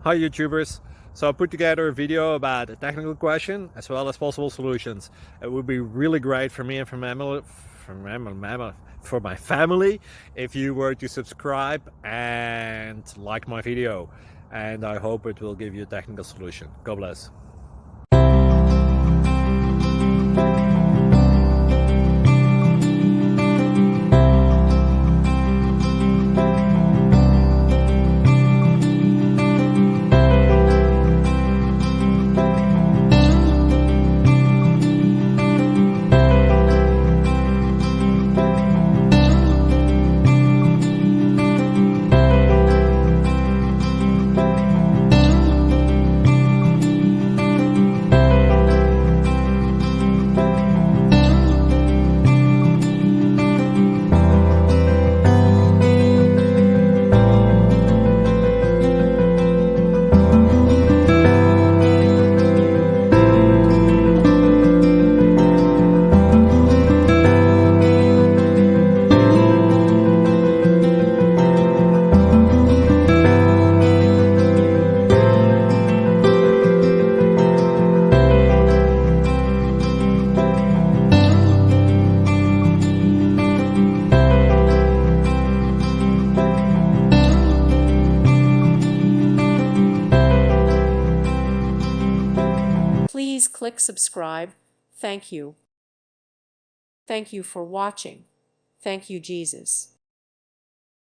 Hi YouTubers! So I put together a video about a technical question as well as possible solutions. It would be really great for me and for my family if you were to subscribe and like my video, and I hope it will give you a technical solution. God bless. Please click subscribe. Thank you. Thank you for watching. Thank you, Jesus.